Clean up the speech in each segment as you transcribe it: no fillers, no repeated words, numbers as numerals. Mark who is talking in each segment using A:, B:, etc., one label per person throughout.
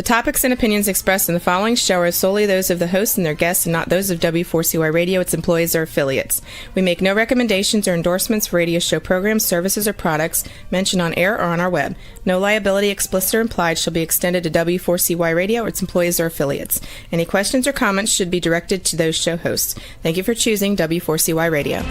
A: topics and opinions expressed in the following show are solely those of the host and their guests and not those of W4CY Radio, its employees, or affiliates. We make no recommendations or endorsements for radio show programs, services, or products mentioned on air or on our web. No liability, explicit or implied, shall be extended to W4CY Radio or its employees or affiliates. Any questions or comments should be directed to those show hosts. Thank you for choosing W4CY Radio.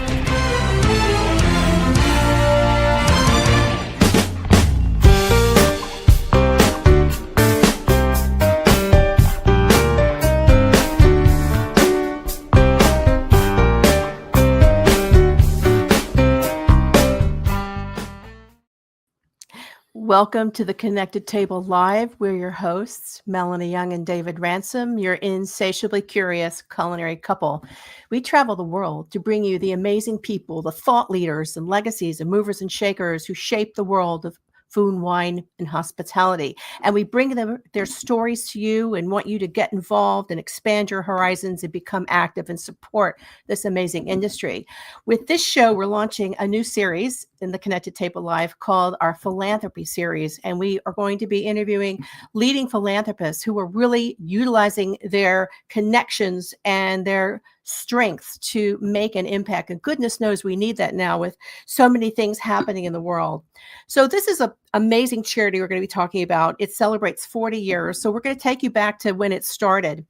B: Welcome to the Connected Table Live. We're your hosts, Melanie Young and David Ransom, your insatiably curious culinary couple. We travel the world to bring you the amazing people, the thought leaders and legacies and movers and shakers who shape the world of food, wine, and hospitality. And we bring their stories to you and want you to get involved and expand your horizons and become active and support this amazing industry. With this show, we're launching a new series in the Connected Table Live called our Philanthropy Series. And we are going to be interviewing leading philanthropists who are really utilizing their connections and their strengths to make an impact. And goodness knows we need that now with so many things happening in the world. So this is an amazing charity we're going to be talking about. It celebrates 40 years. So we're going to take you back to when it started.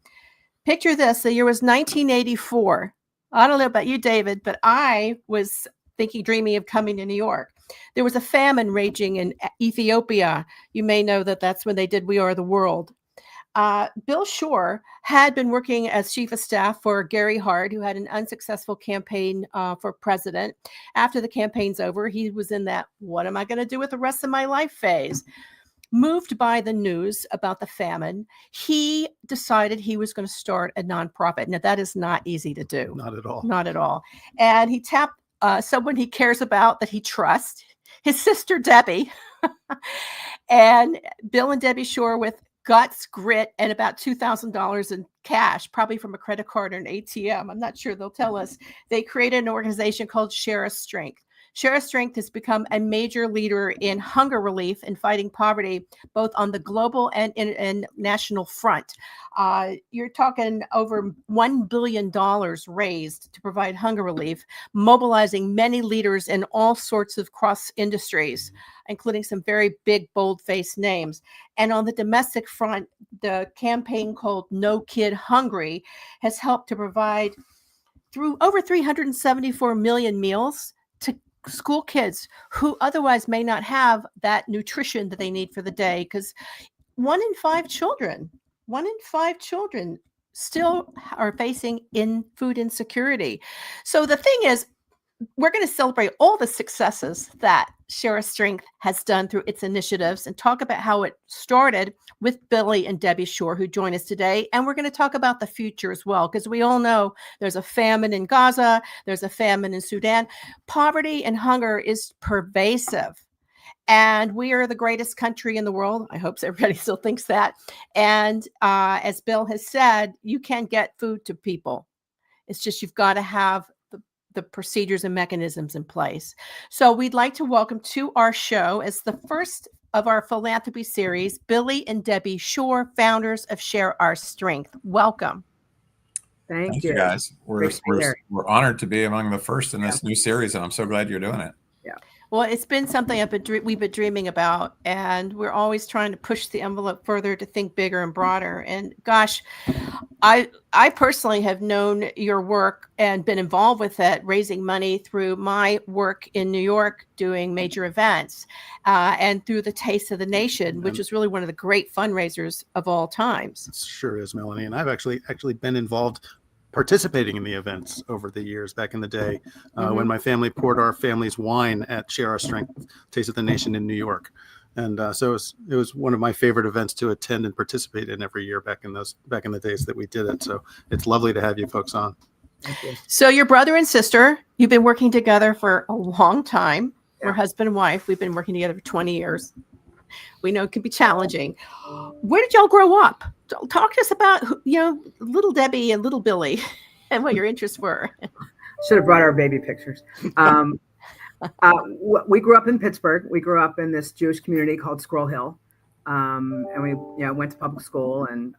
B: Picture this. The year was 1984. I don't know about you, David, but I was dreaming of coming to New York. There was a famine raging in Ethiopia. You may know that that's when they did We Are the World. Bill Shore had been working as chief of staff for Gary Hart, who had an unsuccessful campaign for president. After the campaign's over, he was in that, what am I going to do with the rest of my life phase? Moved by the news about the famine, he decided he was going to start a nonprofit. Now, that is not easy to do.
C: Not at all.
B: Not at all. And he tapped someone he cares about, that he trusts, his sister, Debbie. And Bill and Debbie Shore, with guts, grit, and about $2,000 in cash, probably from a credit card or an ATM. I'm not sure, they'll tell us. They created an organization called Share a Strength. Share a Strength has become a major leader in hunger relief and fighting poverty, both on the global and national front. You're talking over $1 billion raised to provide hunger relief, mobilizing many leaders in all sorts of cross industries, including some very big, bold-faced names. And on the domestic front, the campaign called No Kid Hungry has helped to provide through over 374 million meals to school kids who otherwise may not have that nutrition that they need for the day, because one in five children still are facing food insecurity. So the thing is, we're going to celebrate all the successes that Share a Strength has done through its initiatives and talk about how it started with Billy and Debbie Shore, who join us today. And we're going to talk about the future as well, because we all know there's a famine in Gaza, there's a famine in Sudan. Poverty and hunger is pervasive. And we are the greatest country in the world. I hope everybody still thinks that. And as Bill has said, you can get food to people. It's just you've got to have the procedures and mechanisms in place. So we'd like to welcome to our show, as the first of our philanthropy series, Billy and Debbie Shore, founders of Share Our Strength. Welcome.
D: Thank you, guys. We're honored to be among the first in this new series, and I'm so glad you're doing it.
B: Yeah. Well, it's been something we've been dreaming about, and we're always trying to push the envelope further to think bigger and broader. And gosh, I personally have known your work and been involved with it, raising money through my work in New York, doing major events, and through the Taste of the Nation, which is really one of the great fundraisers of all times.
C: It sure is, Melanie. And I've actually been involved participating in the events over the years, back in the day, when my family poured our family's wine at Share Our Strength, Taste of the Nation in New York. And so it was one of my favorite events to attend and participate in every year back in the days that we did it. So it's lovely to have you folks on.
B: Thank you. So your brother and sister, you've been working together for a long time. Yeah. We're husband and wife. We've been working together for 20 years. We know it can be challenging. Where did y'all grow up? Talk to us about, little Debbie and little Billy and what your interests were.
E: Should have brought our baby pictures. We grew up in Pittsburgh. We grew up in this Jewish community called Squirrel Hill. and we went to public school, and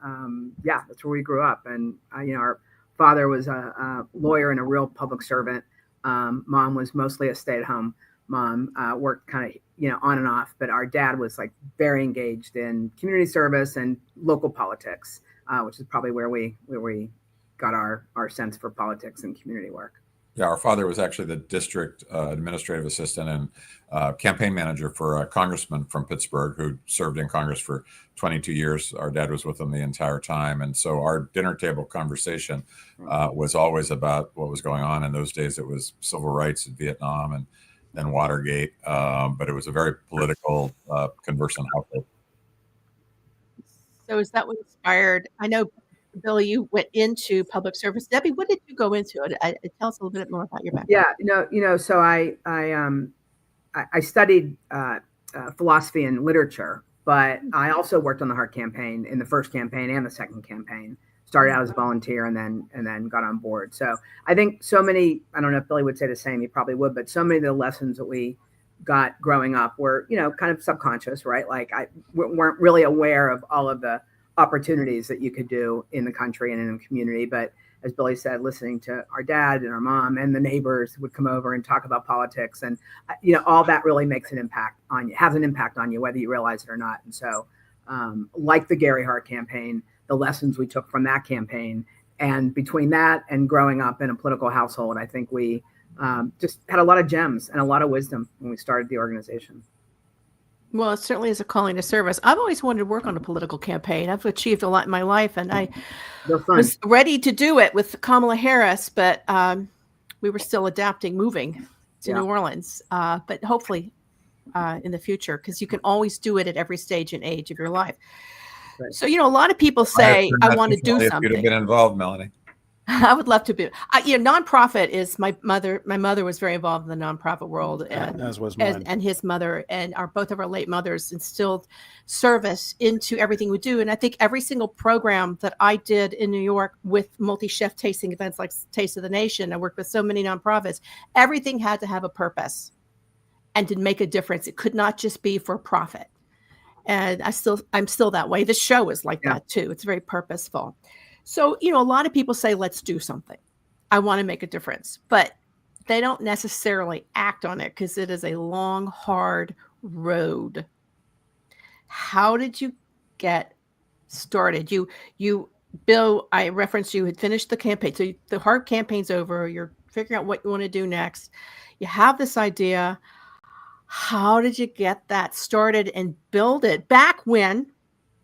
E: that's where we grew up. And our father was a lawyer and a real public servant. Mom was mostly a stay-at-home mom, worked kind of on and off, but our dad was like very engaged in community service and local politics, which is probably where we got our sense for politics and community work.
D: Yeah, our father was actually the district administrative assistant and campaign manager for a congressman from Pittsburgh who served in Congress for 22 years. Our dad was with him the entire time. And so our dinner table conversation was always about what was going on. In those days, it was civil rights in Vietnam and then Watergate. But it was a very political, conversant household.
B: So is that what inspired? I know, Billy, you went into public service. Debbie, what did you go into? Tell us a little bit more about your background.
E: Yeah, so I studied philosophy and literature, but I also worked on the Hart campaign in the first campaign and the second campaign. Started out as a volunteer and then got on board. So I think so many, I don't know if Billy would say the same, he probably would, but so many of the lessons that we got growing up were, kind of subconscious, right? Like weren't really aware of all of the opportunities that you could do in the country and in the community. But as Billy said, listening to our dad and our mom and the neighbors would come over and talk about politics, and all that really makes an impact on you, has an impact on you, whether you realize it or not. And so like the Gary Hart campaign, the lessons we took from that campaign, and between that and growing up in a political household, I think we just had a lot of gems and a lot of wisdom when we started the organization.
B: Well, it certainly is a calling to service. I've always wanted to work on a political campaign. I've achieved a lot in my life, and I was ready to do it with Kamala Harris, but we were still moving to New Orleans. But hopefully in the future, because you can always do it at every stage and age of your life. Right. So, a lot of people say, I want to do something.
D: You'd have been involved, Melanie.
B: I would love to be. Nonprofit is my mother. My mother was very involved in the nonprofit world, and
C: as was mine.
B: And his mother, and both of our late mothers instilled service into everything we do. And I think every single program that I did in New York with multi-chef tasting events like Taste of the Nation, I worked with so many nonprofits. Everything had to have a purpose and to make a difference. It could not just be for profit. And I'm still that way. The show is like that too. It's very purposeful. So, a lot of people say, let's do something. I want to make a difference, but they don't necessarily act on it because it is a long, hard road. How did you get started? Bill, I referenced you had finished the campaign. So the Hart campaign's over. You're figuring out what you want to do next. You have this idea. How did you get that started and build it back when?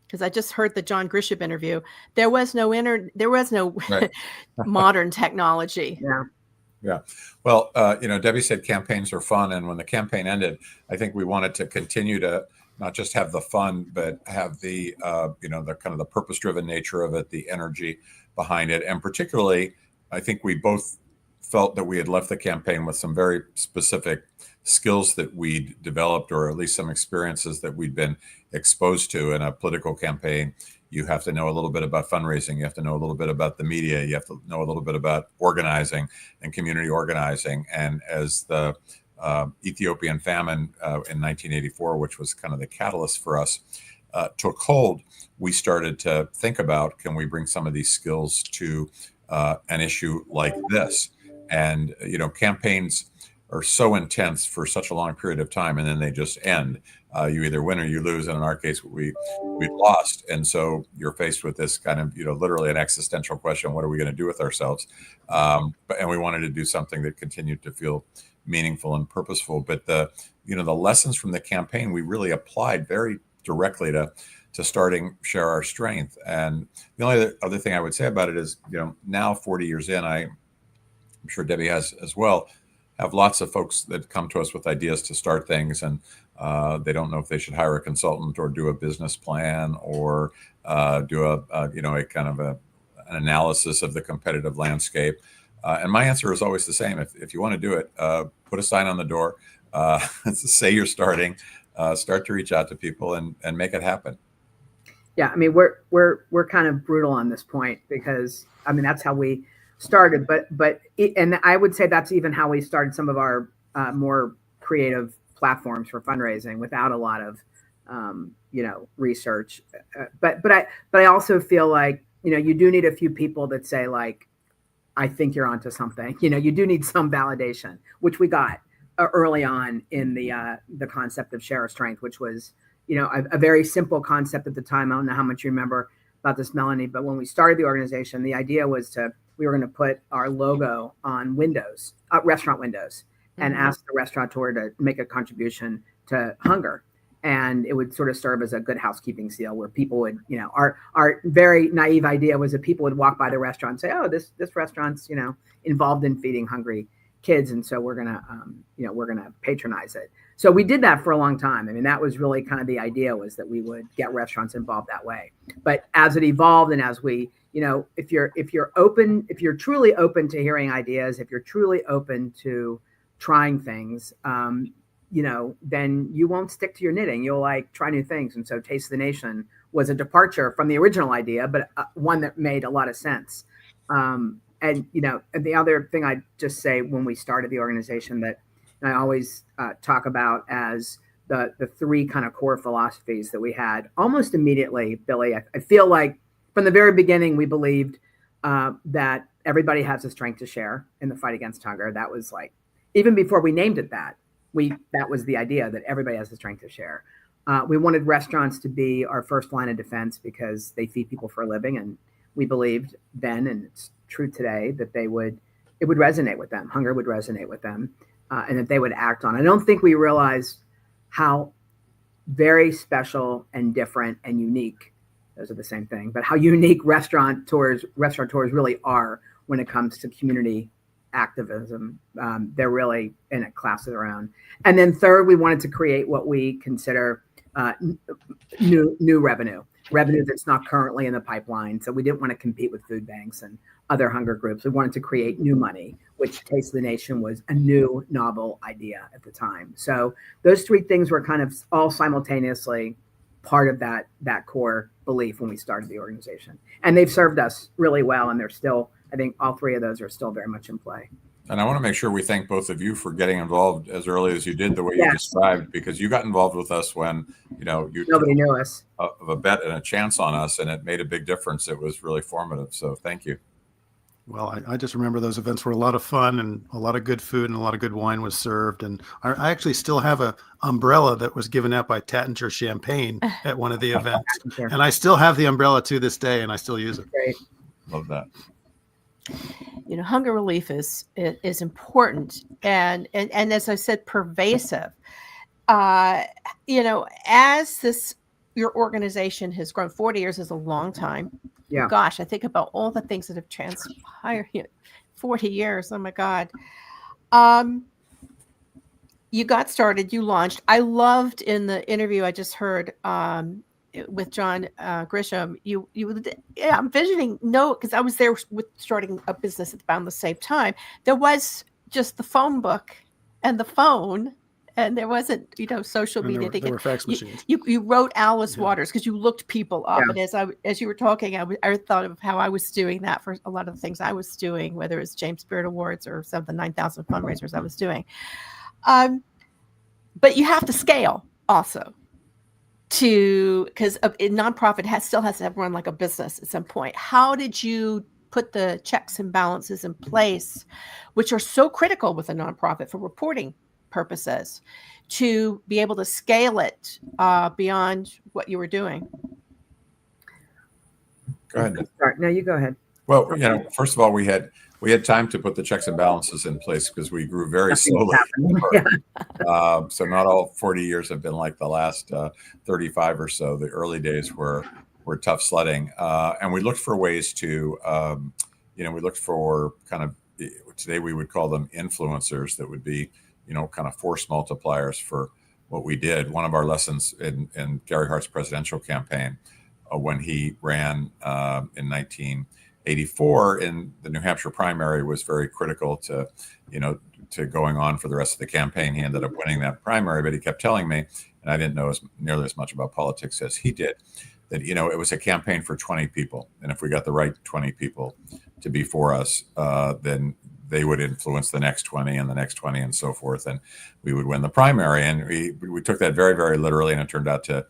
B: Because I just heard the John Grisham interview. There was no right. modern technology.
D: Yeah. Well, Debbie said campaigns are fun, and when the campaign ended, I think we wanted to continue to not just have the fun, but have the the kind of the purpose-driven nature of it, the energy behind it, and particularly, I think we both felt that we had left the campaign with some very specific skills that we'd developed, or at least some experiences that we'd been exposed to in a political campaign. You have to know a little bit about fundraising. You have to know a little bit about the media. You have to know a little bit about organizing and community organizing. And as the Ethiopian famine in 1984, which was kind of the catalyst for us, took hold, we started to think about, can we bring some of these skills to an issue like this? And, campaigns are so intense for such a long period of time, and then they just end. You either win or you lose. And in our case, we lost. And so you're faced with this kind of, literally an existential question: what are we going to do with ourselves? And we wanted to do something that continued to feel meaningful and purposeful. But the lessons from the campaign, we really applied very directly to starting Share Our Strength. And the only other thing I would say about it is, now 40 years in, I'm sure Debbie has as well, have lots of folks that come to us with ideas to start things, and they don't know if they should hire a consultant or do a business plan or do a kind of an analysis of the competitive landscape. And my answer is always the same: if you want to do it, put a sign on the door, say you're starting, start to reach out to people and make it happen.
E: Yeah, I mean, we're kind of brutal on this point because that's how we started, and I would say that's even how we started some of our more creative platforms for fundraising, without a lot of research. But I also feel like, you do need a few people that say, like, I think you're onto something. You do need some validation, which we got early on in the concept of Share Our Strength, which was, a very simple concept at the time. I don't know how much you remember about this, Melanie, but when we started the organization, the idea was we were going to put our logo on windows, restaurant windows, and ask the restaurateur to make a contribution to hunger. And it would sort of serve as a good housekeeping seal where people would, our very naive idea was that people would walk by the restaurant and say, oh, this restaurant's, involved in feeding hungry kids. And so we're going to patronize it. So we did that for a long time. I mean, that was really kind of the idea, was that we would get restaurants involved that way. But as it evolved, and as we, if you're truly open to hearing ideas, if you're truly open to trying things, then you won't stick to your knitting. You'll try new things. And so Taste of the Nation was a departure from the original idea, but one that made a lot of sense. And the other thing I'd just say when we started the organization that I always talk about as the three kind of core philosophies that we had almost immediately, Billy. I feel like from the very beginning, we believed that everybody has the strength to share in the fight against hunger. That was even before we named it that was the idea, that everybody has the strength to share. We wanted restaurants to be our first line of defense because they feed people for a living. And we believed then, and it's true today, that it would resonate with them. Hunger would resonate with them, and that they would act on it. I don't think we realized how very special and different and unique, those are the same thing, but how unique restaurateurs really are when it comes to community activism. They're really in a class of their own. And then third, we wanted to create what we consider new revenue that's not currently in the pipeline. So we didn't want to compete with food banks and other hunger groups. We wanted to create new money, which Taste of the Nation was a new novel idea at the time. So those three things were kind of all simultaneously part of that core belief when we started the organization. And they've served us really well. And they're still, I think all three of those are still very much in play.
D: And I want to make sure we thank both of you for getting involved as early as you did, the way you described, because you got involved with us when,
E: nobody knew us.
D: Of a bet and a chance on us, and it made a big difference. It was really formative. So thank you.
C: Well, I just remember those events were a lot of fun, and a lot of good food and a lot of good wine was served. And I actually still have a umbrella that was given out by Tattinger Champagne at one of the events. And I still have the umbrella to this day, and I still use it.
E: Great.
D: Love that.
B: Hunger relief is important, and as I said, pervasive. As your organization has grown, 40 years is a long time.
E: Yeah.
B: Gosh, I think about all the things that have transpired. 40 years. Oh my God. You got started. You launched. I loved in the interview I just heard with John Grisham, I'm visioning, because I was there with starting a business at about the same time. There was just the phone book and the phone, and there wasn't, social media.
C: There were fax machines.
B: You wrote Alice Waters because you looked people up. Yeah. And as you were talking, I thought of how I was doing that for a lot of the things I was doing, whether it was James Spirit Awards or some of the 9,000 fundraisers I was doing. But you have to scale also. Because a nonprofit still has to run like a business at some point. How did you put the checks and balances in place, which are so critical with a nonprofit for reporting purposes, to be able to scale it beyond what you were doing?
D: Go ahead.
E: No, you go ahead.
D: Well, first of all, we had time to put the checks and balances in place because we grew very slowly. So not all 40 years have been like the last 35 or so. The early days were tough sledding. And we looked for ways to, we looked for kind of, today we would call them influencers that would be, kind of force multipliers for what we did. One of our lessons in Gary Hart's presidential campaign, when he ran in 1984 in the New Hampshire primary, was very critical to going on for the rest of the campaign. He ended up winning that primary, but he kept telling me, and I didn't know nearly as much about politics as he did, that, it was a campaign for 20 people. And if we got the right 20 people to be for us, then they would influence the next 20 and the next 20 and so forth, and we would win the primary. And we took that very, very literally, and it turned out to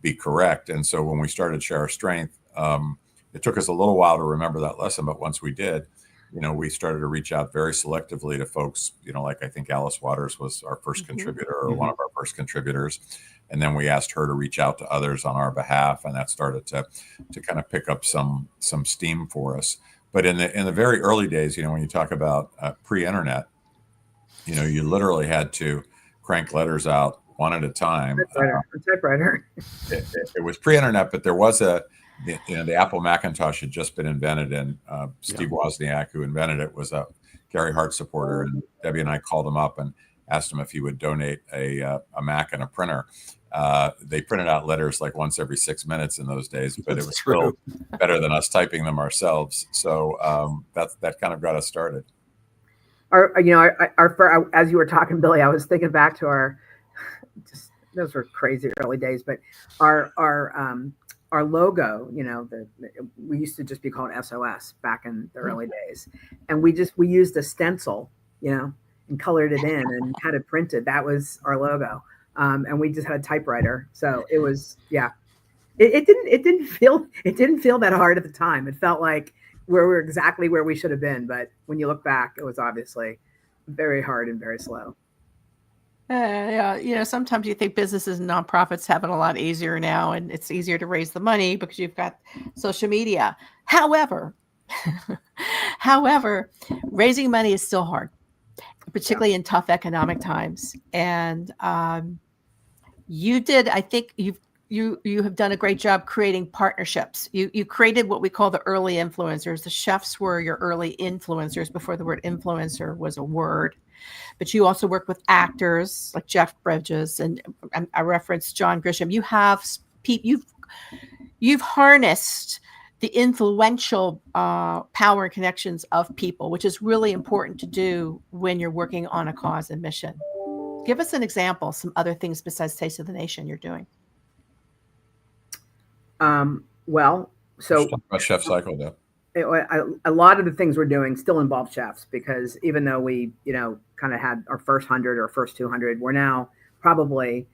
D: be correct. And so when we started Share Our Strength, it took us a little while to remember that lesson, but once we did, we started to reach out very selectively to folks, like I think Alice Waters was our first contributor, or one of our first contributors. And then we asked her to reach out to others on our behalf, and that started to kind of pick up some steam for us. But in the very early days, when you talk about pre-internet, you literally had to crank letters out one at a time.
E: Typewriter.
D: It was pre-internet, but there was the Apple Macintosh had just been invented, and Steve Wozniak, who invented it, was a Gary Hart supporter, and Debbie and I called him up and asked him if he would donate a Mac and a printer. They printed out letters like once every 6 minutes in those days, but it was still better than us typing them ourselves. So that kind of got us started.
E: As you were talking, Billy, I was thinking back to those were crazy early days, but our logo, we used to just be called SOS back in the early days, and we used a stencil, and colored it in and had it printed. That was our logo. And we just had a typewriter. So it was, it didn't feel that hard at the time. It felt like we were exactly where we should have been. But when you look back, it was obviously very hard and very slow.
B: Sometimes you think businesses and nonprofits have it a lot easier now, and it's easier to raise the money because you've got social media. However, raising money is still hard, particularly in tough economic times. And you did, I think you have done a great job creating partnerships. You created what we call the early influencers. The chefs were your early influencers before the word influencer was a word. But you also work with actors like Jeff Bridges, and I referenced John Grisham. You've harnessed the influential power and connections of people, which is really important to do when you're working on a cause and mission. Give us an example, some other things besides Taste of the Nation you're doing.
D: So talk about Chef Cycle, though.
E: A lot of the things we're doing still involve chefs, because even though we, kind of had our first 100 or first 200, we're now probably,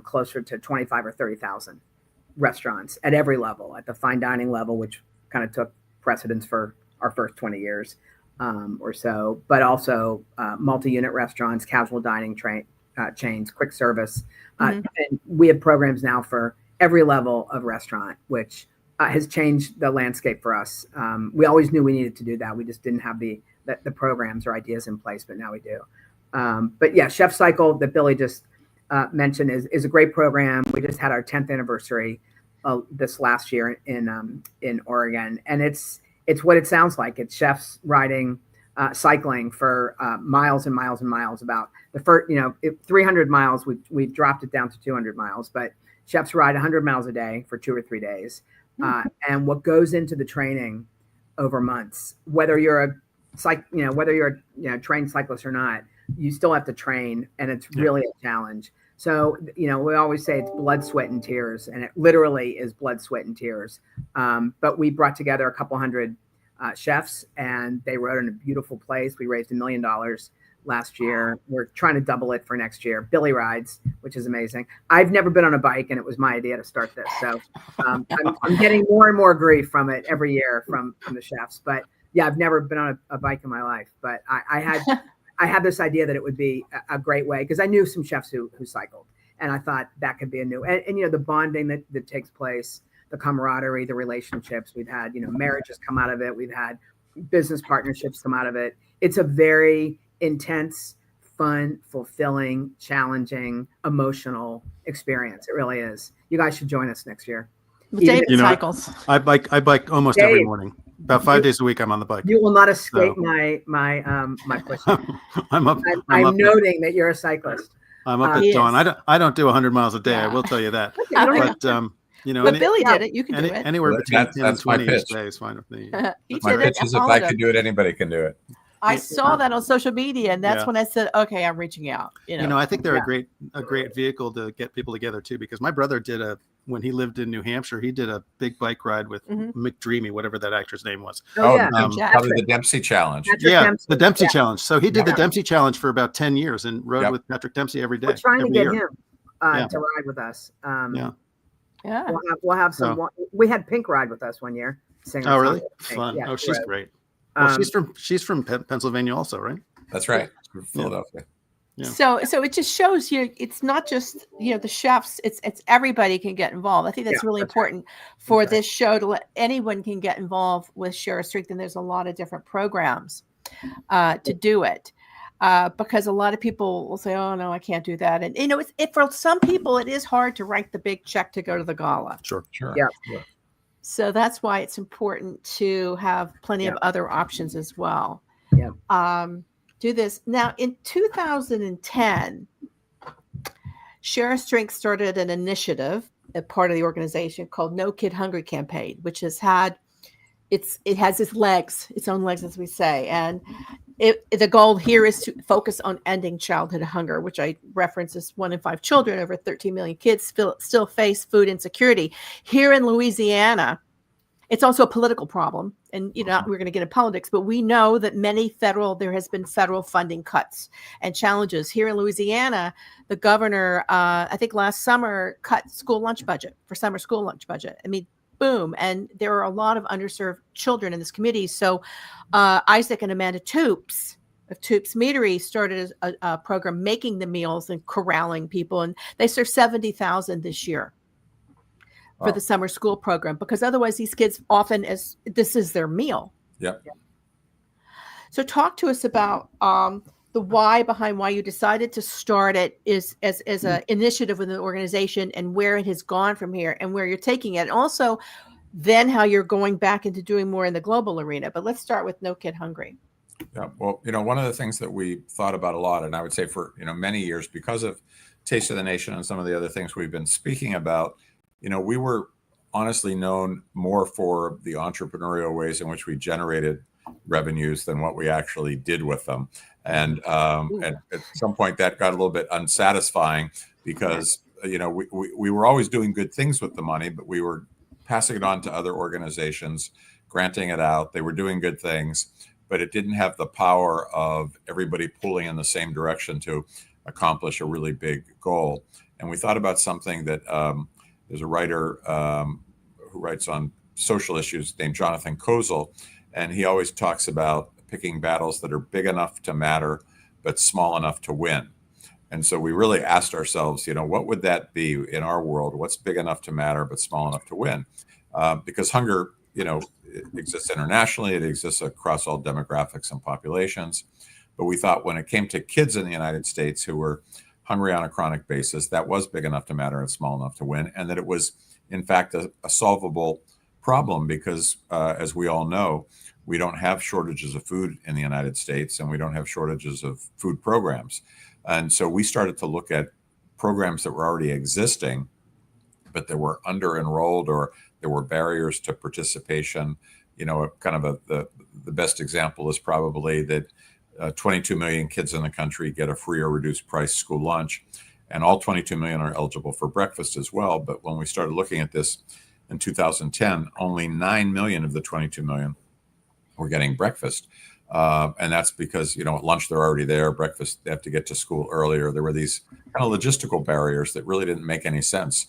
E: closer to 25 or 30,000 restaurants at every level, at the fine dining level, which kind of took precedence for our first 20 years or so, but also multi-unit restaurants, casual dining chains, quick service. And we have programs now for every level of restaurant, which has changed the landscape for us. We always knew we needed to do that. We just didn't have the programs or ideas in place, but now we do. But yeah, Chef Cycle that Billy just mentioned is a great program. We just had our 10th anniversary this last year in Oregon, and it's what it sounds like. It's chefs riding, cycling for miles and miles and miles. About the first, 300 miles, we've dropped it down to 200 miles, but chefs ride 100 miles a day for 2 or 3 days. And what goes into the training over months, whether you're a trained cyclist or not, you still have to train, and it's really a challenge. So, we always say it's blood, sweat, and tears, and it literally is blood, sweat, and tears. But we brought together a couple hundred chefs, and they rode in a beautiful place. We raised $1 million last year. We're trying to double it for next year. Billy rides, which is amazing. I've never been on a bike, and it was my idea to start this. So I'm getting more and more grief from it every year from the chefs. But yeah, I've never been on a bike in my life. But I had this idea that it would be a great way, because I knew some chefs who cycled, and I thought that could be a new, and the bonding that takes place, the camaraderie, the relationships. We've had, marriages come out of it. We've had business partnerships come out of it. It's a very intense, fun, fulfilling, challenging, emotional experience. It really is. You guys should join us next year.
B: David cycles.
C: I bike almost every morning. About 5 days a week, I'm on the bike.
E: You will not escape my push.
C: I'm
E: noting that you're a cyclist.
C: I'm up at dawn. I don't do 100 miles a day. I will tell you that. But
B: but Billy did it. You can do it.
C: Anywhere between 10 and 20 each day is fine with me.
D: My pitch is, if I can do it, anybody can do it.
B: I saw that on social media, and that's when I said, "Okay, I'm reaching out."
C: I think they're a great vehicle to get people together too. Because my brother did a when he lived in New Hampshire, he did a big bike ride with McDreamy, whatever that actor's name was.
E: Oh, yeah.
D: Probably the Dempsey Challenge.
E: Patrick
C: Yeah,
E: Dempsey.
C: the Dempsey
E: Yeah.
C: Challenge. So he did the
E: Yeah.
C: Dempsey Challenge for about 10 years and rode
D: Yep.
C: with Patrick Dempsey every day.
E: We're trying to
C: every
E: get
C: year.
E: him
C: Yeah.
E: to ride with us.
C: Yeah.
B: Yeah.
E: We'll have some.
C: So-
E: We had Pink ride with us one year. Sing
C: Oh,
E: a
C: really?
E: song with Pink.
C: Fun.
E: Yeah,
C: Oh,
E: she
C: she's
E: rode.
C: great. Well,
E: Um,
C: she's from Pennsylvania also, right?
D: That's right. Philadelphia.
C: Yeah.
B: So it just shows you it's not just the chefs, it's everybody can get involved. I think that's
E: Yeah,
B: really
E: that's right.
B: important for
E: That's right.
B: this show to let anyone can get involved with Share a Strength, and there's a lot of different programs to do it. Because a lot of people will say, "Oh no, I can't do that," and for some people it is hard to write the big check to go to the gala.
C: Sure.
D: Sure.
E: Yeah.
D: Sure.
B: So that's why it's important to have plenty of
E: Yeah.
B: other options as well.
E: Yeah.
B: Do this now. In 2010, Share a Strength started an initiative, a part of the organization called No Kid Hungry Campaign, which has had it has its own legs, as we say, and the goal here is to focus on ending childhood hunger, which I reference as 1 in 5 children, over 13 million kids still face food insecurity. Here in Louisiana, it's also a political problem, and we're going to get into politics, but we know that there has been federal funding cuts and challenges. Here in Louisiana, the governor, I think last summer, cut summer school lunch budget. I mean, boom. And there are a lot of underserved children in this committee. So Isaac and Amanda Toops of Toops Meadery started a program making the meals and corralling people, and they served 70,000 this year for the summer school program, because otherwise these kids often, as this is their meal.
D: Yep.
B: So talk to us about the why behind why you decided to start it as an initiative within the organization, and where it has gone from here and where you're taking it. And also then how you're going back into doing more in the global arena. But let's start with No Kid Hungry.
D: Yeah. Well, one of the things that we thought about a lot, and I would say for, many years, because of Taste of the Nation and some of the other things we've been speaking about, we were honestly known more for the entrepreneurial ways in which we generated revenues than what we actually did with them. And at some point that got a little bit unsatisfying, because, we were always doing good things with the money, but we were passing it on to other organizations, granting it out. They were doing good things, but it didn't have the power of everybody pulling in the same direction to accomplish a really big goal. And we thought about something that there's a writer who writes on social issues named Jonathan Kozol, and he always talks about picking battles that are big enough to matter, but small enough to win. And so we really asked ourselves, what would that be in our world? What's big enough to matter, but small enough to win? Because hunger, it exists internationally. It exists across all demographics and populations. But we thought when it came to kids in the United States who were hungry on a chronic basis, that was big enough to matter and small enough to win. And that it was, in fact, a solvable problem, because as we all know, we don't have shortages of food in the United States, and we don't have shortages of food programs. And so we started to look at programs that were already existing, but that were under-enrolled, or there were barriers to participation. The best example is probably that 22 million kids in the country get a free or reduced price school lunch, and all 22 million are eligible for breakfast as well. But when we started looking at this in 2010, only 9 million of the 22 million were getting breakfast. And that's because, at lunch, they're already there. Breakfast, they have to get to school earlier. There were these kind of logistical barriers that really didn't make any sense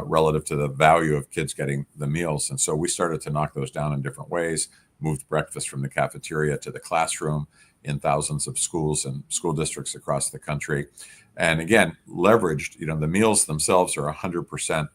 D: relative to the value of kids getting the meals. And so we started to knock those down in different ways, moved breakfast from the cafeteria to the classroom in thousands of schools and school districts across the country. And again, leveraged, the meals themselves are 100%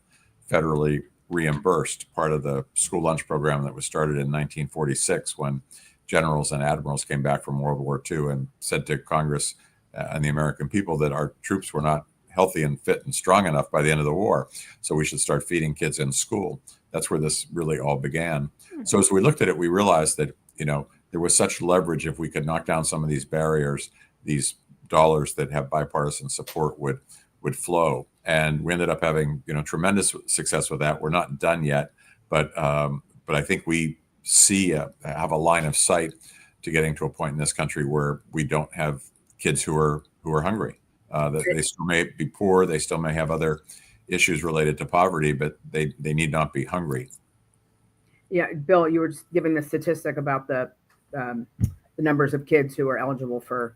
D: federally reimbursed, part of the school lunch program that was started in 1946 when generals and admirals came back from World War II and said to Congress and the American people that our troops were not healthy and fit and strong enough by the end of the war, so we should start feeding kids in school. That's where this really all began. So as we looked at it, we realized that, there was such leverage. If we could knock down some of these barriers, these dollars that have bipartisan support would flow. And we ended up having, tremendous success with that. We're not done yet, but I think we have a line of sight to getting to a point in this country where we don't have kids who are hungry. That they still may be poor, they still may have other issues related to poverty, but they need not be hungry.
E: Yeah, Bill, you were just giving the statistic about the numbers of kids who are eligible for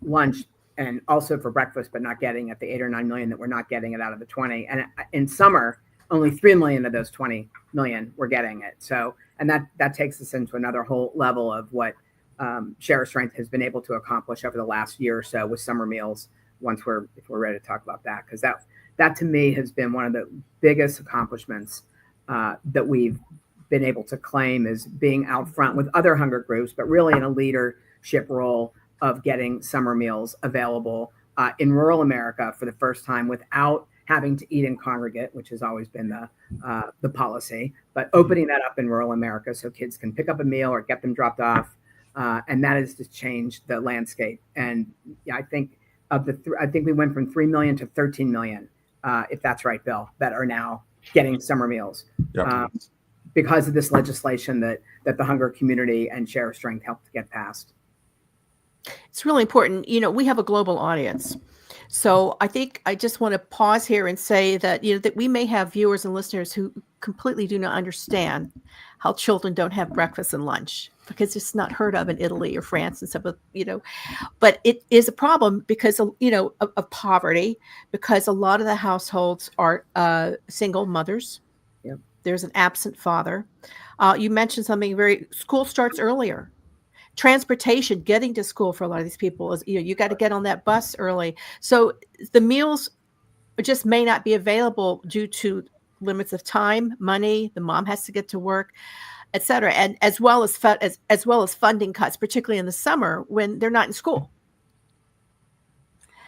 E: lunch and also for breakfast, but not getting at the 8 or 9 million that we're not getting it out of the 20. And in summer, only 3 million of those 20 million were getting it. So, and that takes us into another whole level of what Share Our Strength has been able to accomplish over the last year or so with summer meals. If we're ready to talk about that, because that to me has been one of the biggest accomplishments that we've been able to claim as being out front with other hunger groups, but really in a leadership role of getting summer meals available in rural America for the first time without having to eat in congregate, which has always been the policy, but opening that up in rural America so kids can pick up a meal or get them dropped off. And that has just changed the landscape. And I think I think we went from 3 million to 13 million, if that's right, Bill, that are now getting summer meals.
D: Yep.
E: Because of this legislation that the hunger community and Share Our Strength helped get passed.
B: It's really important. We have a global audience. So I think I just want to pause here and say that, that we may have viewers and listeners who completely do not understand how children don't have breakfast and lunch, because it's not heard of in Italy or France and stuff, but it is a problem because, of poverty, because a lot of the households are single mothers.
E: Yep.
B: There's an absent father. You mentioned something school starts earlier. Transportation, getting to school for a lot of these people is, you got to get on that bus early. So the meals just may not be available due to limits of time, money. The mom has to get to work, et cetera. And as well as funding cuts, particularly in the summer when they're not in school.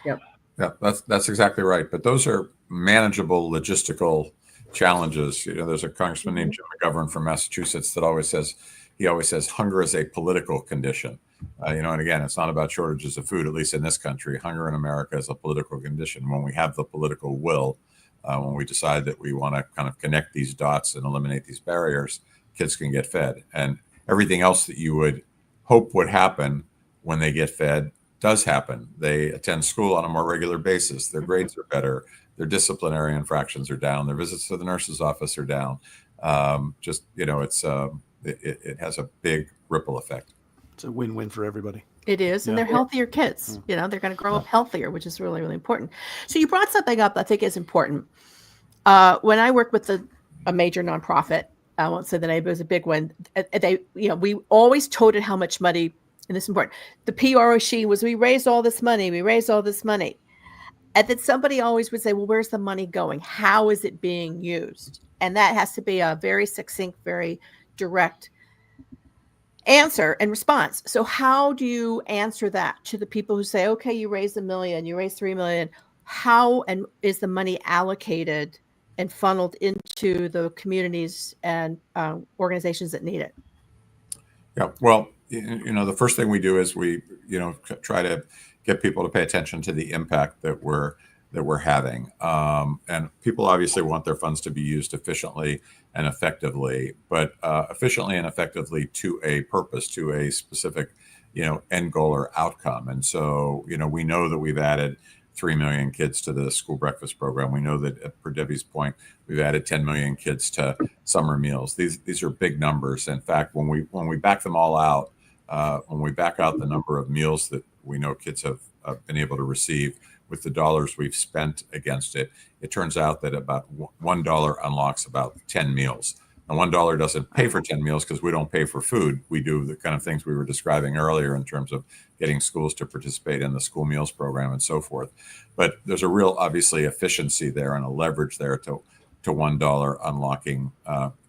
E: Yep.
D: Yeah, that's exactly right. But those are manageable logistical challenges. There's a congressman named Jim McGovern from Massachusetts that always says hunger is a political condition. And again, it's not about shortages of food, at least in this country. Hunger in America is a political condition. When we have the political will, when we decide that we want to kind of connect these dots and eliminate these barriers, kids can get fed. And everything else that you would hope would happen when they get fed does happen. They attend school on a more regular basis. Their grades are better. Their disciplinary infractions are down. Their visits to the nurse's office are down. It has a big ripple effect.
C: It's a win-win for everybody.
B: It is. And they're healthier kids. They're going to grow up healthier, which is really, really important. So you brought something up I think is important. When I worked with a major nonprofit, I won't say the name, but it was a big one. We always toted how much money, and this is important. The PR machine was, we raised all this money. And then somebody always would say, well, where's the money going? How is it being used? And that has to be a very succinct, very direct answer and response. So how do you answer that to the people who say, okay, you raised $1 million, you raised $3 million. How and is the money allocated and funneled into the communities and organizations that need it?
D: Yeah, well, the first thing we do is we, try to get people to pay attention to the impact that we're having. And people obviously want their funds to be used efficiently and effectively, but efficiently and effectively to a purpose, to a specific, end goal or outcome. And so, we know that we've added 3 million kids to the school breakfast program. We know that, per Debbie's point, we've added 10 million kids to summer meals. These are big numbers. In fact, when we back them all out, when we back out the number of meals that we know kids have been able to receive with the dollars we've spent against it, it turns out that about $1 unlocks about 10 meals. Now, $1 doesn't pay for 10 meals because we don't pay for food. We do the kind of things we were describing earlier in terms of getting schools to participate in the school meals program and so forth. But there's a real, obviously, efficiency there and a leverage there to $1 unlocking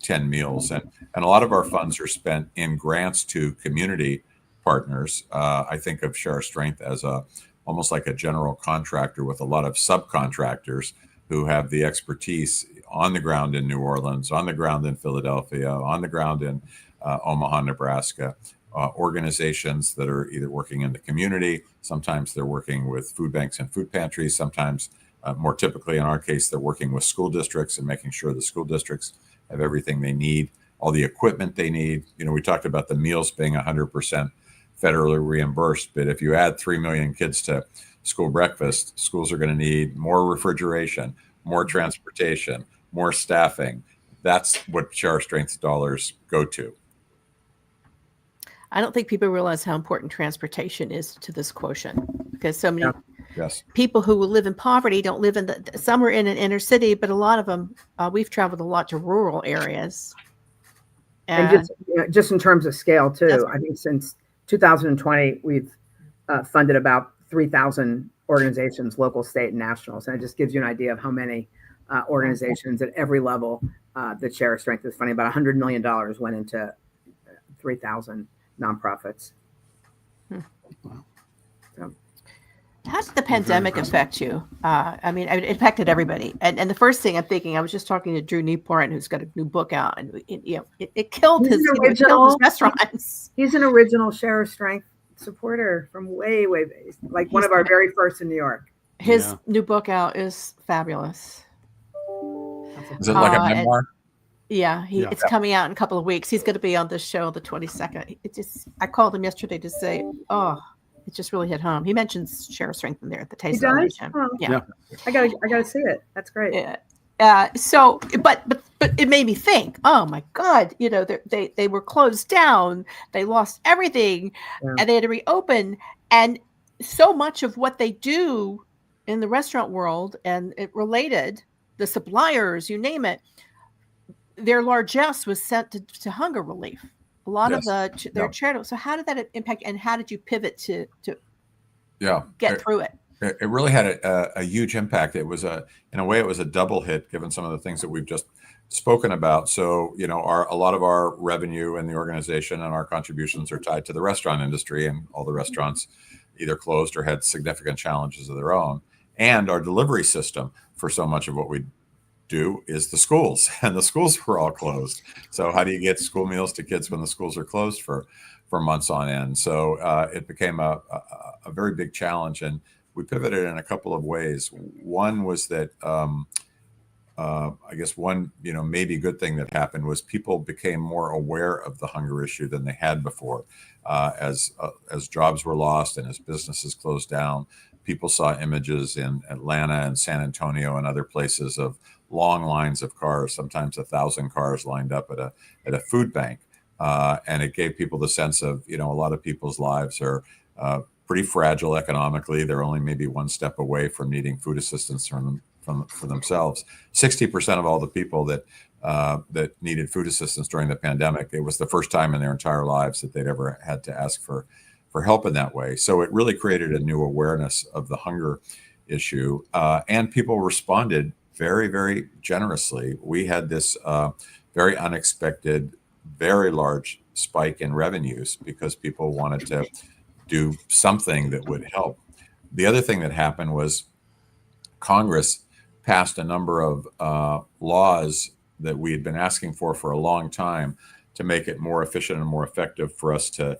D: 10 meals. And a lot of our funds are spent in grants to community partners. I think of Share Our Strength as almost like a general contractor with a lot of subcontractors who have the expertise on the ground in New Orleans, on the ground in Philadelphia, on the ground in Omaha, Nebraska, organizations that are either working in the community. Sometimes they're working with food banks and food pantries. Sometimes, more typically in our case, they're working with school districts and making sure the school districts have everything they need, all the equipment they need. We talked about the meals being 100% federally reimbursed, but if you add 3 million kids to school breakfast, schools are going to need more refrigeration, more transportation, more staffing. That's what Share Our Strength dollars go to.
B: I don't think people realize how important transportation is to this quotient, because so many
D: Yes.
B: people who live in poverty don't live in some are in an inner city, but a lot of them, we've traveled a lot to rural areas.
E: And just in terms of scale too, I think since 2020, we've funded about 3,000 organizations, local, state, and nationals. And it just gives you an idea of how many organizations at every level that Share Our Strength is funding. About $100 million went into 3,000 nonprofits. So.
B: How did the pandemic affect you? I mean, it affected everybody. And the first thing I'm thinking, I was just talking to Drew Newport, who's got a new book out, and it killed his restaurants.
E: He's an original Share Our Strength supporter from way like one of our very first in New York.
B: His new book out is fabulous.
D: Is it like a memoir?
B: It's coming out in a couple of weeks. He's going to be on this show the 22nd. I called him yesterday to say, it just really hit home. He mentions Share Our Strength in there at the Taste of the Nation.
E: Yeah. I gotta see it. That's great.
B: So, but it made me think, oh my God, they were closed down. They lost everything and they had to reopen. And so much of what they do in the restaurant world and it related, the suppliers, you name it, their largesse was sent to hunger relief. A lot of their charitable. So how did that impact, and how did you pivot to get through it?
D: It really had a huge impact. It was in a way, it was a double hit given some of the things that we've just spoken about. So, a lot of our revenue in the organization and our contributions are tied to the restaurant industry, and all the restaurants either closed or had significant challenges of their own. And our delivery system for so much of what we do is the schools, and the schools were all closed. So how do you get school meals to kids when the schools are closed for months on end? So it became a very big challenge, and we pivoted in a couple of ways. One was that I guess one maybe good thing that happened was people became more aware of the hunger issue than they had before. As jobs were lost and as businesses closed down, people saw images in Atlanta and San Antonio and other places of long lines of cars, sometimes 1,000 cars lined up at a food bank. And it gave people the sense of, a lot of people's lives are pretty fragile economically. They're only maybe one step away from needing food assistance for themselves. 60% of all the people that needed food assistance during the pandemic, it was the first time in their entire lives that they'd ever had to ask for help in that way. So it really created a new awareness of the hunger issue, and people responded very, very generously. We had this very unexpected, very large spike in revenues because people wanted to do something that would help. The other thing that happened was Congress passed a number of laws that we had been asking for a long time to make it more efficient and more effective for us to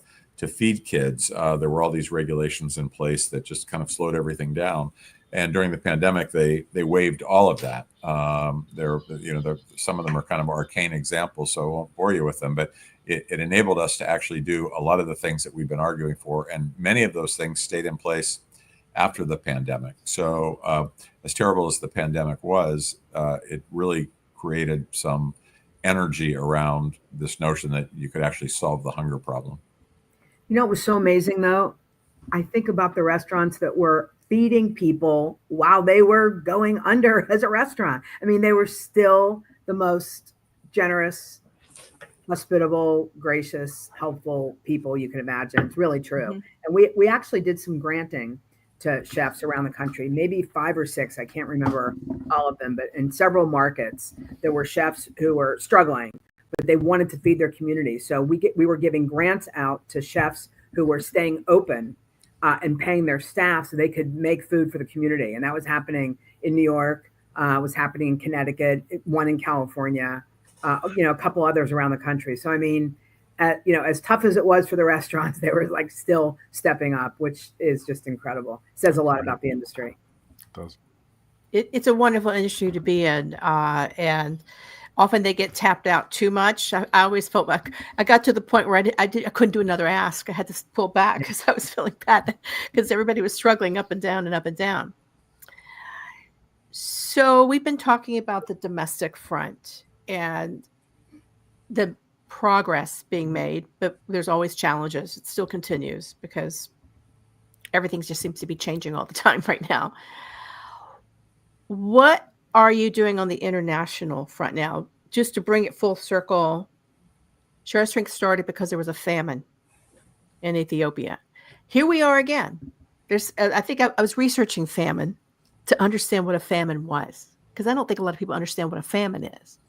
D: feed kids. There were all these regulations in place that just kind of slowed everything down. And during the pandemic, they waived all of that. Some of them are kind of arcane examples, so I won't bore you with them. But it enabled us to actually do a lot of the things that we've been arguing for, and many of those things stayed in place after the pandemic. So as terrible as the pandemic was, it really created some energy around this notion that you could actually solve the hunger problem.
E: It was so amazing, though. I think about the restaurants that were feeding people while they were going under as a restaurant. I mean, they were still the most generous, hospitable, gracious, helpful people you can imagine. It's really true. Mm-hmm. And we actually did some granting to chefs around the country, maybe 5 or 6. I can't remember all of them, but in several markets, there were chefs who were struggling, but they wanted to feed their community. So we were giving grants out to chefs who were staying open and paying their staff so they could make food for the community. And that was happening in New York, was happening in Connecticut, one in California, a couple others around the country. So, I mean, as tough as it was for the restaurants, they were like still stepping up, which is just incredible. It says a lot about the industry.
B: It does. It's a wonderful industry to be in. And often they get tapped out too much. I always felt like I got to the point where I couldn't do another ask. I had to pull back because I was feeling bad because everybody was struggling up and down and up and down. So we've been talking about the domestic front and the progress being made, but there's always challenges. It still continues because everything just seems to be changing all the time right now. What are you doing on the international front now? Just to bring it full circle, Share Our Strength started because there was a famine in Ethiopia. Here we are again. I think I was researching famine to understand what a famine was, because I don't think a lot of people understand what a famine is.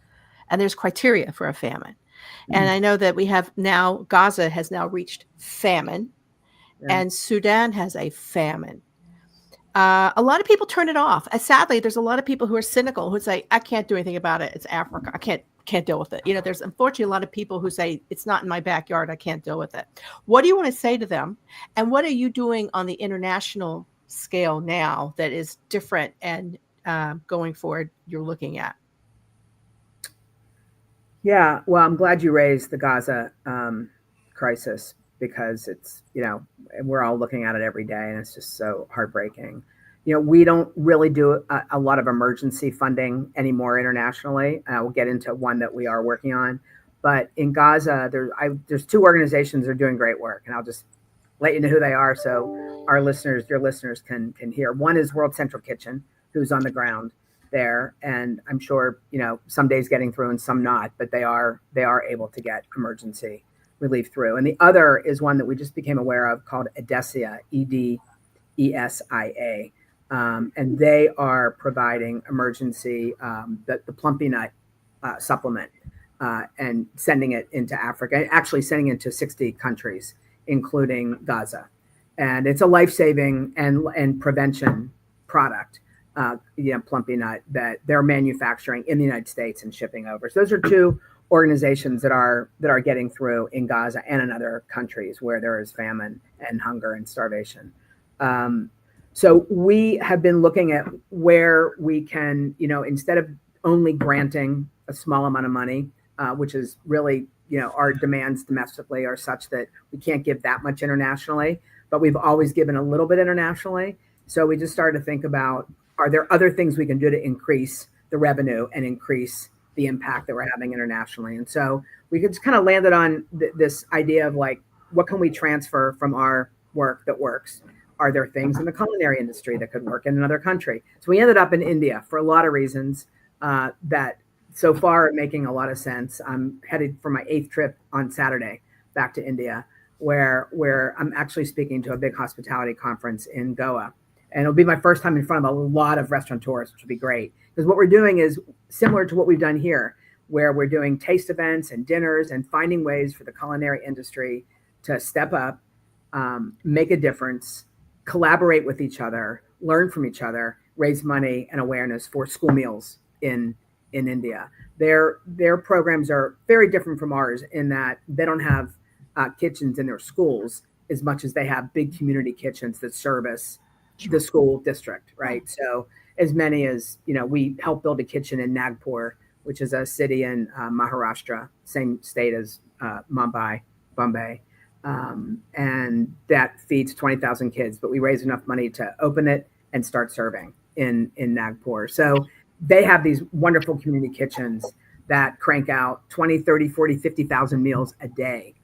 B: And there's criteria for a famine. And I know that we have now, Gaza has now reached famine, and Sudan has a famine. A lot of people turn it off. Sadly, there's a lot of people who are cynical who say, I can't do anything about it. It's Africa. I can't deal with it. There's unfortunately a lot of people who say, it's not in my backyard. I can't deal with it. What do you want to say to them? And what are you doing on the international scale now that is different and going forward you're looking at?
E: Yeah, well, I'm glad you raised the Gaza crisis, because it's, we're all looking at it every day, and it's just so heartbreaking. We don't really do a lot of emergency funding anymore internationally. We'll get into one that we are working on. But in Gaza, there's two organizations that are doing great work, and I'll just let you know who they are so your listeners can hear. One is World Central Kitchen, who's on the ground there, and I'm sure some days getting through and some not, but they are able to get emergency relief through. And the other is one that we just became aware of called EDESIA, EDESIA, and they are providing emergency the Plumpy Nut supplement and sending it into Africa, actually sending it to 60 countries, including Gaza. And it's a life-saving and prevention product. Plumpy Nut that they're manufacturing in the United States and shipping over. So those are two organizations that are getting through in Gaza and in other countries where there is famine and hunger and starvation. So we have been looking at where we can, instead of only granting a small amount of money, which is really, our demands domestically are such that we can't give that much internationally, but we've always given a little bit internationally. So we just started to think about, are there other things we can do to increase the revenue and increase the impact that we're having internationally? And so we could just kind of landed on this idea of like, what can we transfer from our work that works? Are there things in the culinary industry that could work in another country? So we ended up in India for a lot of reasons that so far are making a lot of sense. I'm headed for my 8th trip on Saturday back to India, where I'm actually speaking to a big hospitality conference in Goa. And it'll be my first time in front of a lot of restaurateurs, which will be great. Because what we're doing is similar to what we've done here, where we're doing taste events and dinners and finding ways for the culinary industry to step up, make a difference, collaborate with each other, learn from each other, raise money and awareness for school meals in India. Their programs are very different from ours in that they don't have kitchens in their schools as much as they have big community kitchens that service the school district, right? So as many as, we helped build a kitchen in Nagpur, which is a city in Maharashtra, same state as Bombay. And that feeds 20,000 kids, but we raised enough money to open it and start serving in Nagpur. So they have these wonderful community kitchens that crank out 20, 30, 40, 50,000 meals a day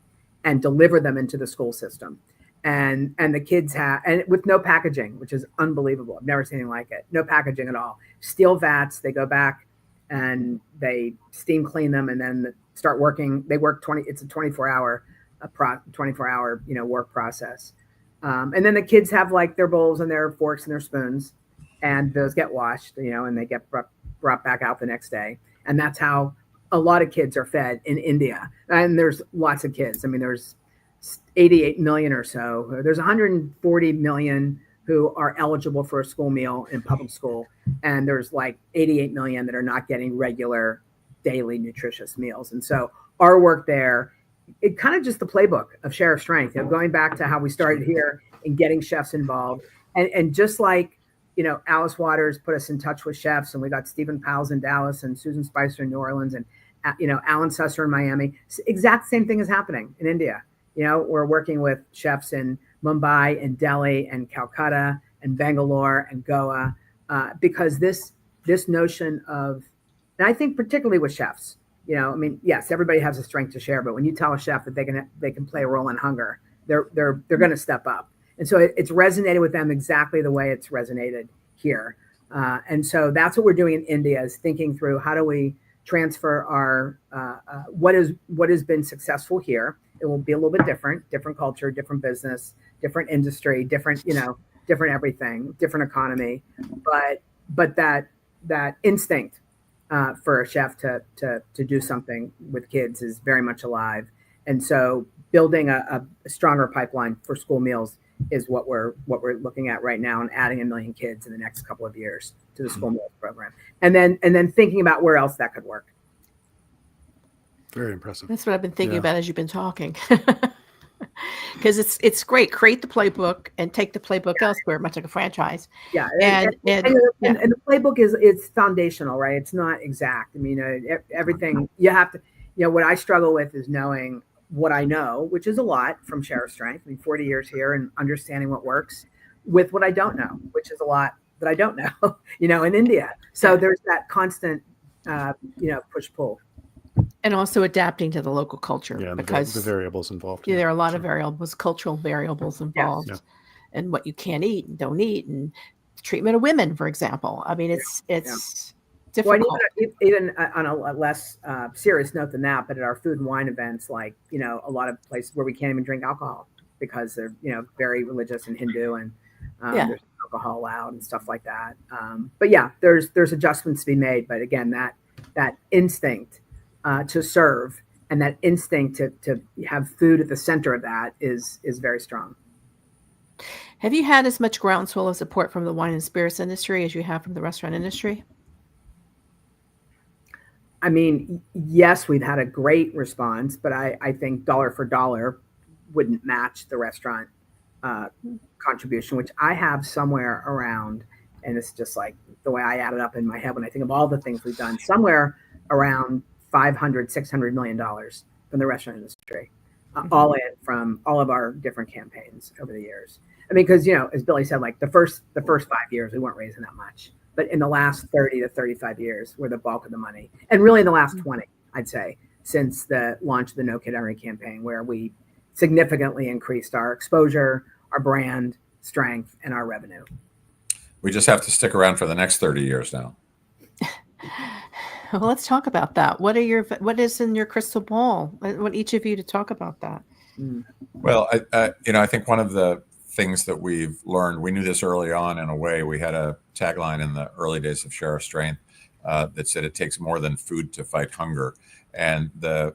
E: and deliver them into the school system. And the kids have, and with no packaging, which is unbelievable. I've never seen anything like it. No packaging at all. Steel vats, they go back and they steam clean them and then start working. They work it's a 24-hour work process. And then the kids have like their bowls and their forks and their spoons, and those get washed, and they get brought back out the next day. And that's how a lot of kids are fed in India. And there's lots of kids. I mean, there's 88 million or so. There's 140 million who are eligible for a school meal in public school. And there's like 88 million that are not getting regular daily nutritious meals. And so our work there, it kind of just the playbook of Share Our Strength, going back to how we started here and getting chefs involved. And just like Alice Waters put us in touch with chefs, and we got Stephen Powell's in Dallas and Susan Spicer in New Orleans, and Alan Susser in Miami. Exact same thing is happening in India. We're working with chefs in Mumbai and Delhi and Calcutta and Bangalore and Goa, because this notion of, and I think particularly with chefs, yes, everybody has a strength to share, but when you tell a chef that they can play a role in hunger, they're going to step up. And so it's resonated with them exactly the way it's resonated here. And so that's what we're doing in India, is thinking through how do we transfer our what has been successful here. It will be a little bit different culture, different business, different industry, different everything, different economy, but that instinct for a chef to do something with kids is very much alive. And so building a stronger pipeline for school meals is what we're looking at right now, and adding 1 million kids in the next couple of years to the school meals program, and then thinking about where else that could work.
C: Very impressive.
B: That's what I've been thinking about as you've been talking. Because it's great. Create the playbook and take the playbook elsewhere, much like a franchise.
E: Yeah,
B: and
E: the playbook it's foundational, right? It's not exact. I mean, everything you have to. What I struggle with is knowing what I know, which is a lot from Share Our Strength. I mean, 40 years here and understanding what works, with what I don't know, which is a lot that I don't know. In India. So there's that constant, push pull.
B: And also adapting to the local culture, because
C: the variables involved.
B: There are a lot of variables, cultural variables involved, and what you can eat and don't eat, and treatment of women, for example. I mean, it's difficult.
E: Well, even on a less serious note than that, but at our food and wine events, like a lot of places where we can't even drink alcohol because they're very religious and Hindu, and there's alcohol allowed and stuff like that. But there's adjustments to be made. But again, that instinct to serve, and that instinct to have food at the center of that is very strong.
B: Have you had as much groundswell of support from the wine and spirits industry as you have from the restaurant industry?
E: I mean, yes, we've had a great response, but I think dollar for dollar wouldn't match the restaurant contribution, which I have somewhere around, and it's just like the way I add it up in my head when I think of all the things we've done, somewhere around $500-600 million from the restaurant industry, all in from all of our different campaigns over the years. I mean, because as Billy said, like the first 5 years we weren't raising that much, but in the last 30 to 35 years were the bulk of the money, and really in the last 20, I'd say, since the launch of the No Kid Hungry campaign, where we significantly increased our exposure, our brand strength, and our revenue.
D: We just have to stick around for the next 30 years now.
B: Well, let's talk about that. What is in your crystal ball? I want each of you to talk about that.
D: Well, I think one of the things that we've learned, we knew this early on in a way. We had a tagline in the early days of Share Our Strength that said it takes more than food to fight hunger. And the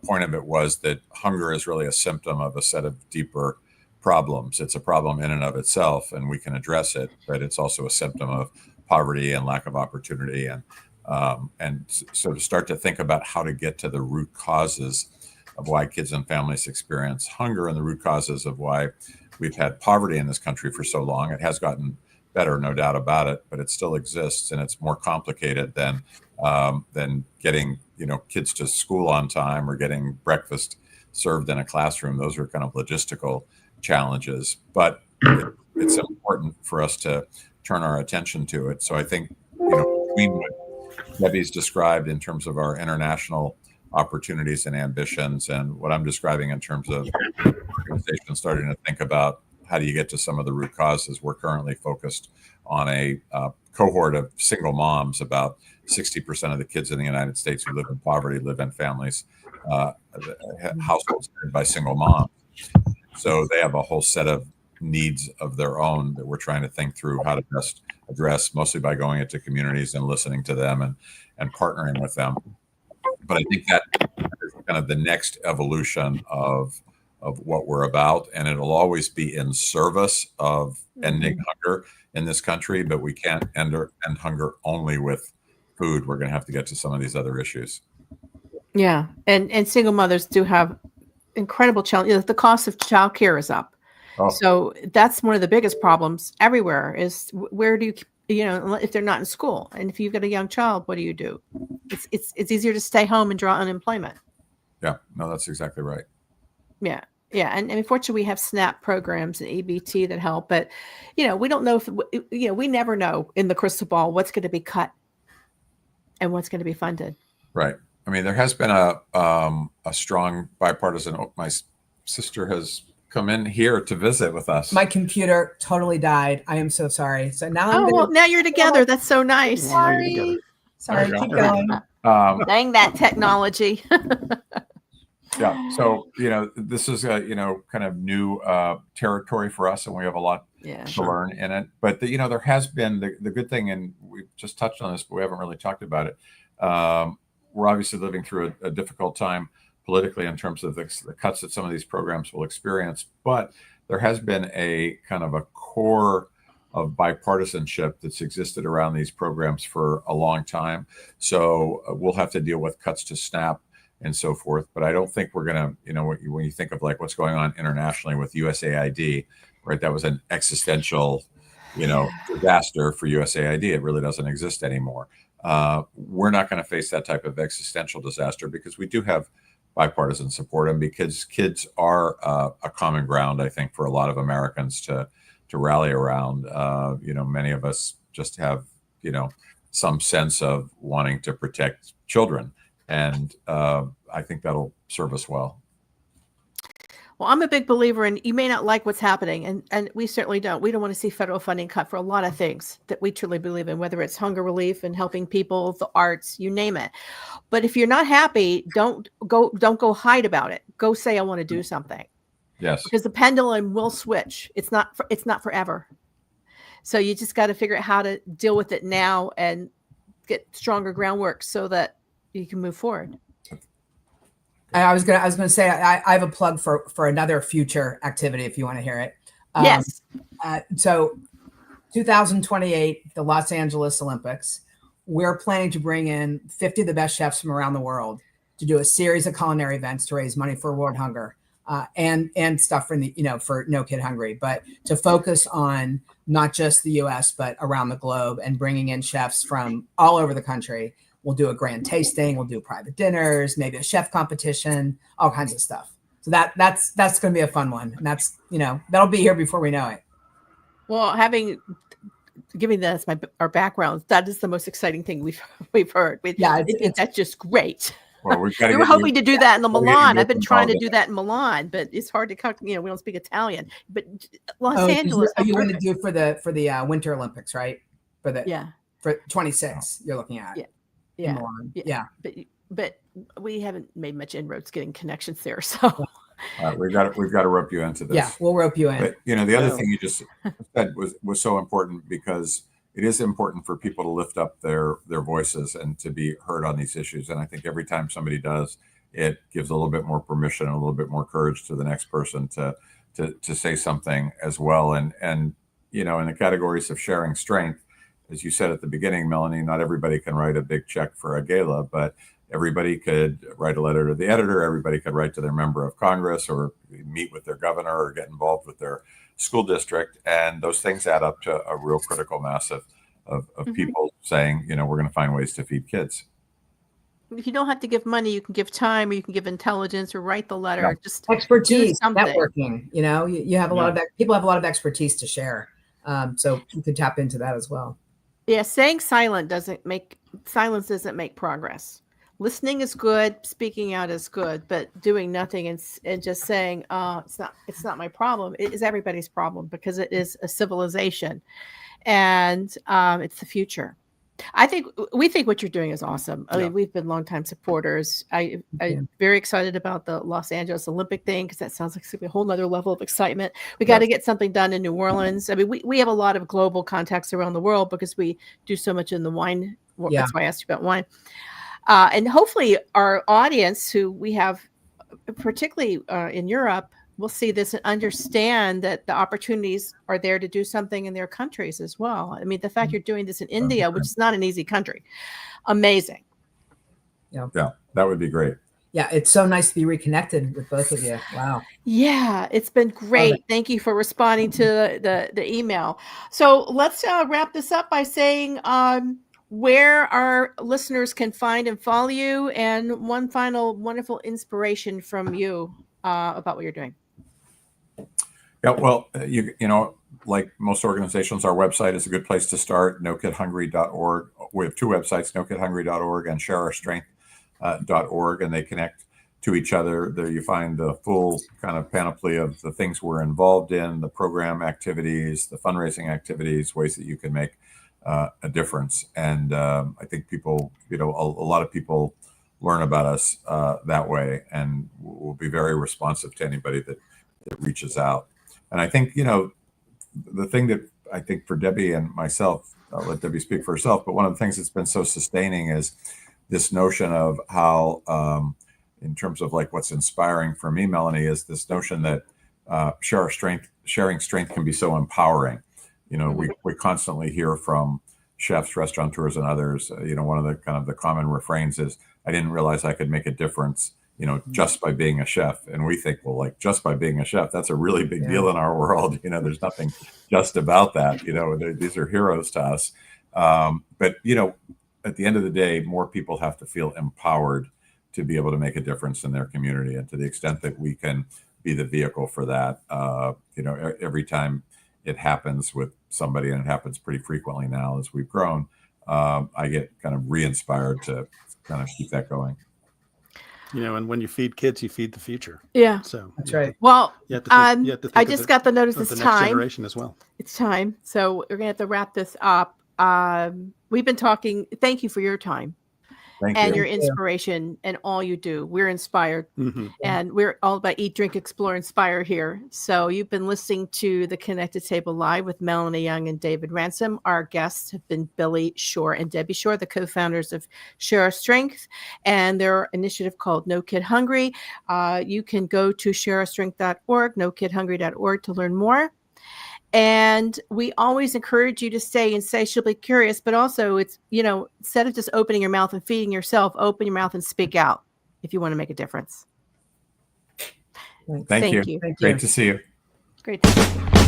D: point of it was that hunger is really a symptom of a set of deeper problems. It's a problem in and of itself, and we can address it, but it's also a symptom of poverty and lack of opportunity. And so to start to think about how to get to the root causes of why kids and families experience hunger, and the root causes of why we've had poverty in this country for so long. It has gotten better, no doubt about it, but it still exists, and it's more complicated than getting kids to school on time or getting breakfast served in a classroom. Those are kind of logistical challenges, but it's important for us to turn our attention to it. So I think between what Debbie's described in terms of our international opportunities and ambitions, and what I'm describing in terms of organizations starting to think about how do you get to some of the root causes. We're currently focused on a cohort of single moms. About 60% of the kids in the United States who live in poverty live in families, households headed by single moms. So they have a whole set of needs of their own that we're trying to think through how to best address, mostly by going into communities and listening to them and partnering with them. But I think that is kind of the next evolution of what we're about, and it'll always be in service of ending hunger in this country, but we can't end hunger only with food. We're going to have to get to some of these other issues.
B: Yeah, and single mothers do have incredible challenge. The cost of childcare is up,
D: Oh.
B: So that's one of the biggest problems everywhere is where do if they're not in school, and if you've got a young child, what do you do? It's easier to stay home and draw unemployment.
D: Yeah, no, that's exactly right.
B: Yeah. Yeah. And unfortunately, we have SNAP programs and EBT that help, but, we don't know we never know in the crystal ball what's going to be cut and what's going to be funded.
D: Right. I mean, there has been a strong bipartisan. My sister has come in here to visit with us.
F: My computer totally died. I am so sorry. So now
B: Now you're together. That's so nice.
F: Sorry. Sorry.
D: There you
F: Keep
D: go.
F: going.
B: Dang that technology.
D: Yeah. So, this is kind of new territory for us, and we have a lot to learn in it. But there has been the good thing, and we've just touched on this, but we haven't really talked about it. We're obviously living through a difficult time politically in terms of the cuts that some of these programs will experience. But there has been a kind of a core of bipartisanship that's existed around these programs for a long time. So we'll have to deal with cuts to SNAP and so forth. But I don't think we're going to, when you think of like what's going on internationally with USAID, right? That was an existential, disaster for USAID. It really doesn't exist anymore. We're not going to face that type of existential disaster because we do have bipartisan support, and because kids are a common ground, I think, for a lot of Americans to rally around. Many of us just have, some sense of wanting to protect children. And I think that'll serve us well.
B: Well, I'm a big believer in you may not like what's happening, and we certainly don't. We don't want to see federal funding cut for a lot of things that we truly believe in, whether it's hunger relief and helping people, the arts, you name it. But if you're not happy, don't go hide about it. Go say, I want to do something.
D: Yes.
B: Because the pendulum will switch. It's not forever. So you just got to figure out how to deal with it now and get stronger groundwork so that you can move forward.
F: I was gonna say I have a plug for another future activity if you want to hear it.
B: Yes.
F: So 2028, the Los Angeles Olympics, we're planning to bring in 50 of the best chefs from around the world to do a series of culinary events to raise money for world hunger and stuff for for No Kid Hungry, but to focus on not just the U.S. but around the globe and bringing in chefs from all over the country. We'll do a grand tasting. We'll do private dinners, maybe a chef competition, all kinds of stuff. So that's going to be a fun one. And that's, that'll be here before we know it.
B: Well, giving us our backgrounds, that is the most exciting thing we've heard. That's just great.
D: Well, we
B: were hoping to do that in the Milan. I've been trying to do that in Milan, but it's hard to come. We don't speak Italian. But Los Angeles.
F: You want to do for the Winter Olympics, right? For 26, you're looking at.
B: Yeah.
F: Yeah.
B: But we haven't made much inroads getting connections there. So
D: we've got to rope you into this.
F: Yeah, we'll rope you in.
D: But, the other thing you just said was so important, because it is important for people to lift up their voices and to be heard on these issues. And I think every time somebody does, it gives a little bit more permission and a little bit more courage to the next person to say something as well. And in the categories of sharing strength, as you said at the beginning, Melanie, not everybody can write a big check for a gala, but everybody could write a letter to the editor. Everybody could write to their member of Congress or meet with their governor or get involved with their school district. And those things add up to a real critical mass of people saying, we're going to find ways to feed kids.
B: You don't have to give money. You can give time, or you can give intelligence, or write the letter.
F: Yeah.
B: Just
F: expertise, networking. You have a lot of people have a lot of expertise to share. So you could tap into that as well.
B: Yeah, saying silence doesn't make progress. Listening is good, speaking out is good, but doing nothing and just saying, it's not my problem. It is everybody's problem, because it is a civilization, and it's the future. We think what you're doing is awesome. I mean, we've been longtime supporters. I'm very excited about the Los Angeles Olympic thing, because that sounds like a whole nother level of excitement. We got to get something done in New Orleans. I mean, we have a lot of global contacts around the world because we do so much in the wine. That's why I asked you about wine. And hopefully our audience, who we have particularly in Europe, will see this and understand that the opportunities are there to do something in their countries as well. I mean, the fact you're doing this in India, which is not an easy country, amazing.
D: Yeah, that would be great.
F: Yeah, it's so nice to be reconnected with both of you. Wow.
B: Yeah, it's been great. Thank you for responding to the email. So let's wrap this up by saying where our listeners can find and follow you, and one final wonderful inspiration from you about what you're doing.
D: Yeah, well, you know, like most organizations, our website is a good place to start, nokidhungry.org. We have two websites, nokidhungry.org and shareourstrength.org, and they connect to each other. There you find the full kind of panoply of the things we're involved in, the program activities, the fundraising activities, ways that you can make a difference. And I think people, you know, a lot of people learn about us that way, and we'll be very responsive to anybody that reaches out. And I think, you know, the thing that I think for Debbie and myself, I'll let Debbie speak for herself, but one of the things that's been so sustaining is this notion of how, in terms of like what's inspiring for me, Melanie, is this notion that sharing strength can be so empowering. You know, we constantly hear from chefs, restaurateurs, and others, you know, one of the kind of the common refrains is, I didn't realize I could make a difference, you know, just by being a chef. And we think, well, like just by being a chef, that's a really big deal in our world. You know, there's nothing just about that. You know, these are heroes to us. But, you know, at the end of the day, more people have to feel empowered to be able to make a difference in their community. And to the extent that we can be the vehicle for that, you know, every time it happens with somebody, and it happens pretty frequently now as we've grown, I get kind of re-inspired to kind of keep that going.
C: You know, and when you feed kids, you feed the future.
B: Yeah,
C: So
F: That's right.
B: well,
C: you have to think
B: I
C: of
B: just got the notice
C: of
B: it's
C: the next
B: time.
C: generation as well.
B: It's time. So we're gonna have to wrap this up. We've been talking. Thank you for your time
D: Thank
B: and
D: you.
B: your inspiration and all you do. We're inspired,
C: Mm-hmm.
B: and we're all about eat, drink, explore, inspire here. So you've been listening to the Connected Table Live with Melanie Young and David Ransom. Our guests have been Billy Shore and Debbie Shore, the co-founders of Share Our Strength and their initiative called No Kid Hungry. You can go to shareourstrength.org, nokidhungry.org to learn more. And we always encourage you to stay insatiably curious, but also it's, you know, instead of just opening your mouth and feeding yourself, open your mouth and speak out if you want to make a difference.
D: Thank you.
F: Thank
D: Great
F: you.
D: to see you.
B: Great to see you.